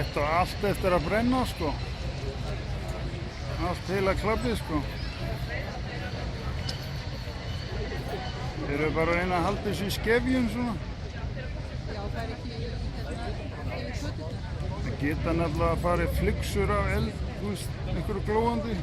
Þetta á allt eftir að brenna, sko. Allt heila klabbið, sko. Þeir eru bara að reyna að halda þessu í skefjum, svona. Já, það er ekki yfir göturnar. Það geta nefnilega að fara flygsur af eld, þú veist, einhverju glóandi.